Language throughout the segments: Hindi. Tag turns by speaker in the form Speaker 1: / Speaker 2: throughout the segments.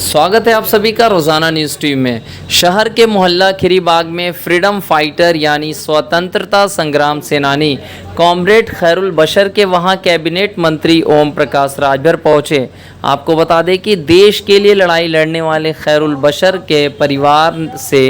Speaker 1: स्वागत है आप सभी का रोज़ाना न्यूज़ टीवी में। शहर के मोहल्ला खिरीबाग में फ्रीडम फाइटर यानी स्वतंत्रता संग्राम सेनानी कॉमरेड खैरुल बशर के वहां कैबिनेट मंत्री ओम प्रकाश राजभर पहुंचे। आपको बता दें कि देश के लिए लड़ाई लड़ने वाले खैरुल बशर के परिवार से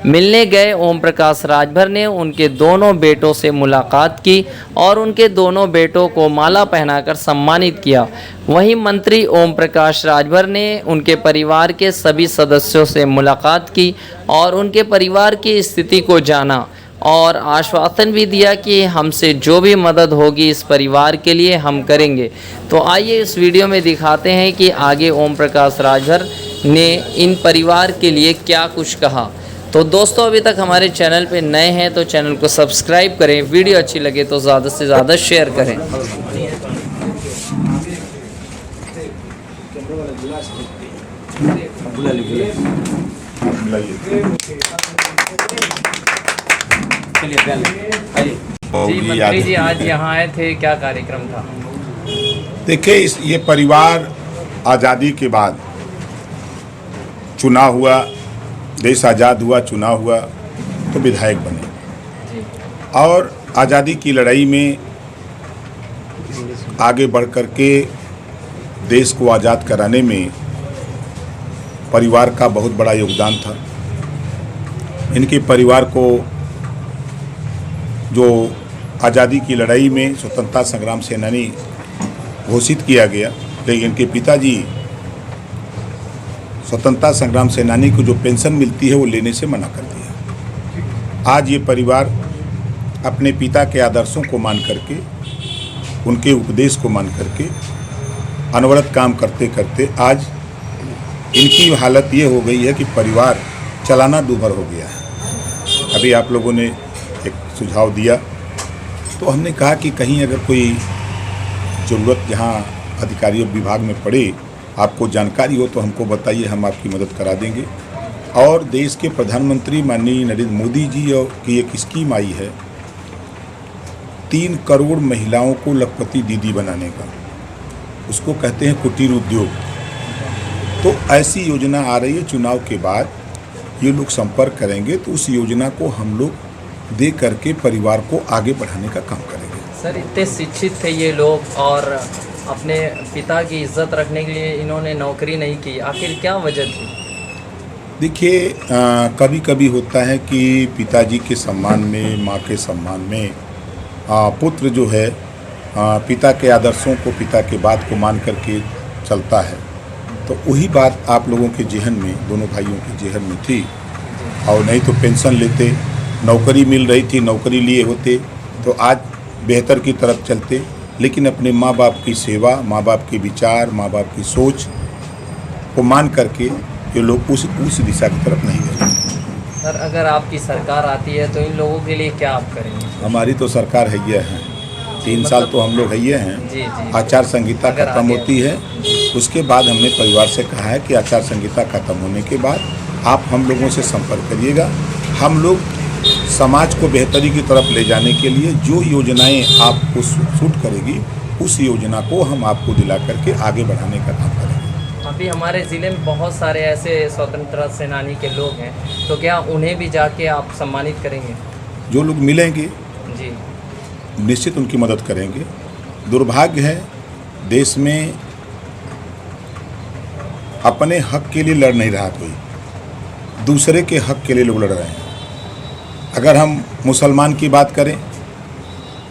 Speaker 1: मिलने गए ओम प्रकाश राजभर ने उनके दोनों बेटों से मुलाकात की और उनके दोनों बेटों को माला पहनाकर सम्मानित किया। वहीं मंत्री ओम प्रकाश राजभर ने उनके परिवार के सभी सदस्यों से मुलाकात की और उनके परिवार की स्थिति को जाना और आश्वासन भी दिया कि हमसे जो भी मदद होगी इस परिवार के लिए हम करेंगे। तो आइए इस वीडियो में दिखाते हैं कि आगे ओम प्रकाश राजभर ने इन परिवार के लिए क्या कुछ कहा। तो दोस्तों, अभी तक हमारे चैनल पे नए हैं तो चैनल को सब्सक्राइब करें, वीडियो अच्छी लगे तो ज़्यादा से ज़्यादा शेयर करें। जी मंत्री जी, आज यहाँ आए थे, क्या कार्यक्रम था?
Speaker 2: देखिए, ये परिवार आज़ादी के बाद चुनाव हुआ, देश आज़ाद हुआ, चुनाव हुआ तो विधायक बने
Speaker 1: जी।
Speaker 2: और आज़ादी की लड़ाई में आगे बढ़ कर के देश को आज़ाद कराने में परिवार का बहुत बड़ा योगदान था। इनके परिवार को जो आज़ादी की लड़ाई में स्वतंत्रता संग्राम सेनानी घोषित किया गया, लेकिन इनके पिताजी स्वतंत्रता संग्राम सेनानी को जो पेंशन मिलती है वो लेने से मना कर दिया। आज ये परिवार अपने पिता के आदर्शों को मान करके, उनके उपदेश को मान करके अनवरत काम करते करते आज इनकी हालत ये हो गई है कि परिवार चलाना दूभर हो गया है। अभी आप लोगों ने एक सुझाव दिया तो हमने कहा कि कहीं अगर कोई ज़रूरत जहाँ अधिकारियों विभाग में पड़े, आपको जानकारी हो तो हमको बताइए, हम आपकी मदद करा देंगे। और देश के प्रधानमंत्री माननीय नरेंद्र मोदी जी की एक स्कीम आई है 3 करोड़ महिलाओं को लखपति दीदी बनाने का, उसको कहते हैं कुटीर उद्योग। तो ऐसी योजना आ रही है, चुनाव के बाद ये लोग संपर्क करेंगे तो उस योजना को हम लोग दे करके परिवार को आगे बढ़ाने का काम करेंगे।
Speaker 1: सर, इतने शिक्षित थे ये लोग और अपने पिता की इज्जत रखने के लिए इन्होंने नौकरी नहीं की, आखिर क्या वजह थी?
Speaker 2: देखिए, कभी कभी होता है कि पिताजी के सम्मान में, माँ के सम्मान में पुत्र जो है पिता के आदर्शों को, पिता के बात को मान करके चलता है। तो वही बात आप लोगों के जेहन में, दोनों भाइयों के जेहन में थी। और नहीं तो पेंशन लेते, नौकरी मिल रही थी, नौकरी लिए होते तो आज बेहतर की तरफ चलते। लेकिन अपने माँ बाप की सेवा, माँ बाप के विचार, माँ बाप की सोच को मान करके ये लोग उस दिशा की तरफ नहीं गए।
Speaker 1: सर, अगर आपकी सरकार आती है तो इन लोगों के लिए क्या आप करेंगे?
Speaker 2: हमारी तो सरकार है ही है, 3 साल तो हम लोग है ही हैं।
Speaker 1: जी जी।
Speaker 2: आचार संहिता खत्म होती है, उसके बाद हमने परिवार से कहा है कि आचार संहिता खत्म होने के बाद आप हम लोगों से संपर्क करिएगा। हम लोग समाज को बेहतरी की तरफ ले जाने के लिए जो योजनाएं आपको सूट करेगी, उस योजना को हम आपको दिला करके आगे बढ़ाने का काम करेंगे।
Speaker 1: अभी हमारे ज़िले में बहुत सारे ऐसे स्वतंत्रता सेनानी के लोग हैं, तो क्या उन्हें भी जाके आप सम्मानित करेंगे?
Speaker 2: जो लोग मिलेंगे
Speaker 1: जी,
Speaker 2: निश्चित उनकी मदद करेंगे। दुर्भाग्य है, देश में अपने हक के लिए लड़ नहीं रहा कोई, दूसरे के हक के लिए लोग लड़ रहे हैं। अगर हम मुसलमान की बात करें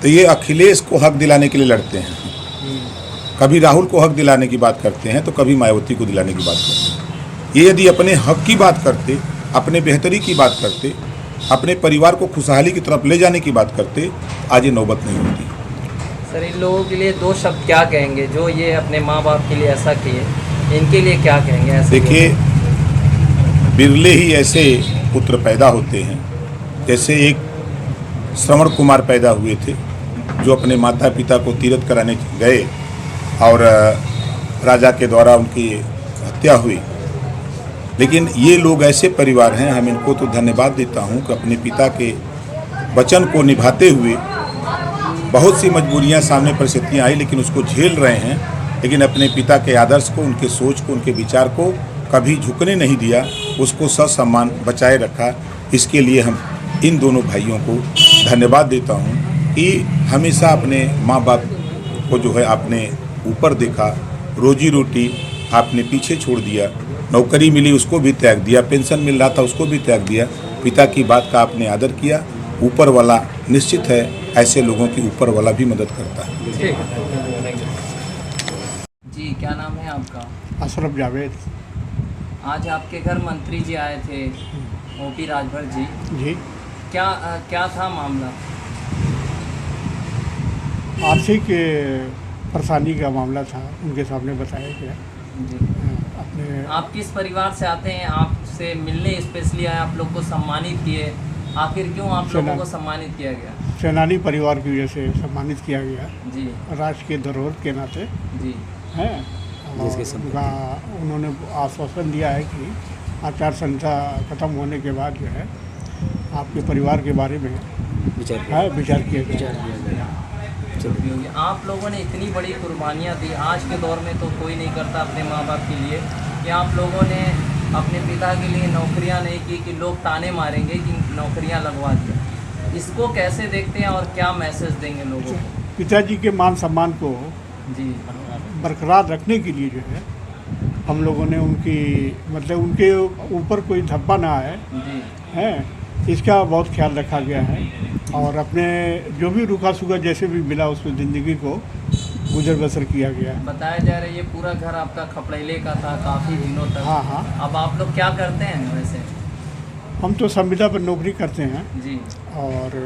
Speaker 2: तो ये अखिलेश को हक दिलाने के लिए लड़ते हैं, कभी राहुल को हक दिलाने की बात करते हैं तो कभी मायावती को दिलाने की बात करते हैं। ये यदि अपने हक की बात करते, अपने बेहतरी की बात करते, अपने परिवार को खुशहाली की तरफ ले जाने की बात करते, आज ये नौबत नहीं होती।
Speaker 1: सर, इन लोगों के लिए 2 शब्द क्या कहेंगे जो ये अपने माँ बाप के लिए ऐसा किए, इनके लिए क्या कहेंगे? ऐसे
Speaker 2: देखिए, बिरले ही ऐसे पुत्र पैदा होते हैं। जैसे एक श्रवण कुमार पैदा हुए थे जो अपने माता पिता को तीरथ कराने गए और राजा के द्वारा उनकी हत्या हुई। लेकिन ये लोग ऐसे परिवार हैं, हम इनको तो धन्यवाद देता हूँ कि अपने पिता के वचन को निभाते हुए बहुत सी मजबूरियाँ सामने परिस्थितियाँ आई लेकिन उसको झेल रहे हैं। लेकिन अपने पिता के आदर्श को, उनके सोच को, उनके विचार को कभी झुकने नहीं दिया, उसको ससम्मान बचाए रखा। इसके लिए हम इन दोनों भाइयों को धन्यवाद देता हूँ कि हमेशा अपने माँ बाप को जो है आपने ऊपर देखा, रोजी रोटी आपने पीछे छोड़ दिया, नौकरी मिली उसको भी त्याग दिया, पेंशन मिल रहा था उसको भी त्याग दिया, पिता की बात का आपने आदर किया। ऊपर वाला निश्चित है ऐसे लोगों की ऊपर वाला भी मदद करता है।
Speaker 1: जी, क्या नाम है आपका?
Speaker 3: अशरफ जावेद।
Speaker 1: आज आपके घर मंत्री जी आए थे, ओपी राजभर जी।
Speaker 3: जी,
Speaker 1: क्या था मामला?
Speaker 3: आर्थिक परेशानी का मामला था, उनके सामने बताया गया।
Speaker 1: जी,
Speaker 3: अपने
Speaker 1: आप किस परिवार से आते हैं? आपसे मिलने स्पेशली आए, आप लोग को सम्मानित किए, आखिर क्यों आप लोगों को सम्मानित किया गया?
Speaker 3: सेनानी परिवार की वजह से सम्मानित किया गया,
Speaker 1: जी
Speaker 3: राष्ट्र के धरोहर के नाते
Speaker 1: जी
Speaker 3: हैं। और उनका उन्होंने आश्वासन दिया है कि आचार संहिता खत्म होने के बाद जो है आपके परिवार के बारे में विचार किया जाएगा।
Speaker 1: आप लोगों ने इतनी बड़ी कुर्बानियाँ दी, आज के दौर में तो कोई नहीं करता अपने माँ बाप के लिए, कि आप लोगों ने अपने पिता के लिए नौकरियाँ नहीं की कि लोग ताने मारेंगे कि नौकरियाँ लगवा दिया। इसको कैसे देखते हैं और क्या मैसेज देंगे लोगों को?
Speaker 3: पिताजी के मान सम्मान को
Speaker 1: जी
Speaker 3: बरकरार रखने के लिए जो है हम लोगों ने उनके ऊपर कोई धब्बा ना आए
Speaker 1: जी
Speaker 3: है, इसका बहुत ख्याल रखा गया है। और अपने जो भी रुका सुखा जैसे भी मिला उसमें ज़िंदगी को गुजर बसर किया गया है।
Speaker 1: बताया जा रहा है ये पूरा घर आपका खपड़ेले का था काफ़ी दिनों तक।
Speaker 3: हाँ हाँ,
Speaker 1: अब आप लोग क्या करते हैं वैसे?
Speaker 3: हम तो संविदा पर नौकरी करते हैं
Speaker 1: जी
Speaker 3: और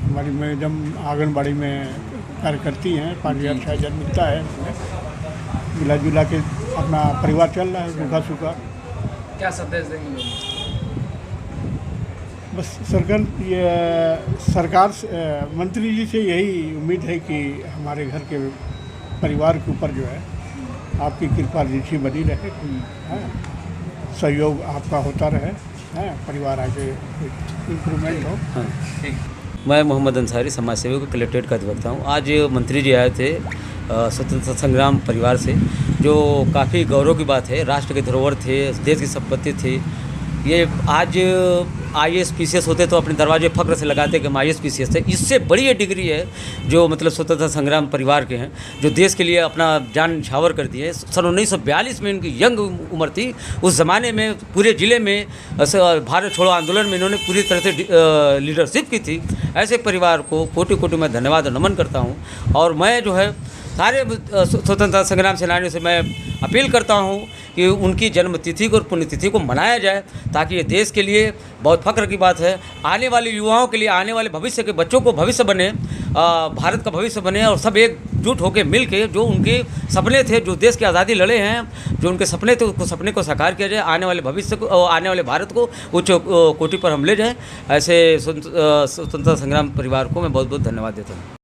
Speaker 3: हमारी मैडम आंगनबाड़ी में कार्य करती हैं, 5,000-6,000 मिलता है, उसमें मिला जुला के अपना परिवार चल रहा है रुका सुखा।
Speaker 1: क्या संदेश देंगे लोग?
Speaker 3: बस सरकार मंत्री जी से यही उम्मीद है कि हमारे घर के परिवार के ऊपर जो है आपकी कृपा दृष्टि बनी रहे, सहयोग आपका होता रहे, परिवार आगे इम्प्रूवमेंट हो।
Speaker 1: ठीक।
Speaker 4: मैं मोहम्मद अंसारी समाज सेवक कलेक्ट्रेट का अधिवक्ता हूँ। आज मंत्री जी आए थे स्वतंत्रता संग्राम परिवार से, जो काफ़ी गौरव की बात है। राष्ट्र के धरोहर थे, देश की संपत्ति थी। ये आज IAS PCS होते तो अपने दरवाजे फ़ख्र से लगाते कि हम IAS PCS थे। इससे बड़ी ये डिग्री है जो मतलब स्वतंत्रता संग्राम परिवार के हैं, जो देश के लिए अपना जान न्यौछावर कर दिए। सन 1942 में इनकी यंग उम्र थी। उस ज़माने में पूरे ज़िले में भारत छोड़ो आंदोलन में इन्होंने पूरी तरह से लीडरशिप की थी। ऐसे परिवार को कोटि कोटि मैं धन्यवाद और नमन करता हूँ। और मैं जो है सारे स्वतंत्रता संग्राम सेनानियों से मैं अपील करता हूँ कि उनकी जन्मतिथि को और पुण्यतिथि को मनाया जाए, ताकि ये देश के लिए बहुत फ़ख्र की बात है। आने वाले युवाओं के लिए, आने वाले भविष्य के बच्चों को भविष्य बने, भारत का भविष्य बने, और सब एकजुट होकर मिल के जो उनके सपने थे, जो देश की आज़ादी लड़े हैं, जो उनके सपने थे, उसको सपने को साकार किया जाए। आने वाले भविष्य को, आने वाले भारत को उच्च कोटि पर हम ले जाएँ। ऐसे स्वतंत्रता संग्राम परिवार को मैं बहुत बहुत धन्यवाद देता हूँ।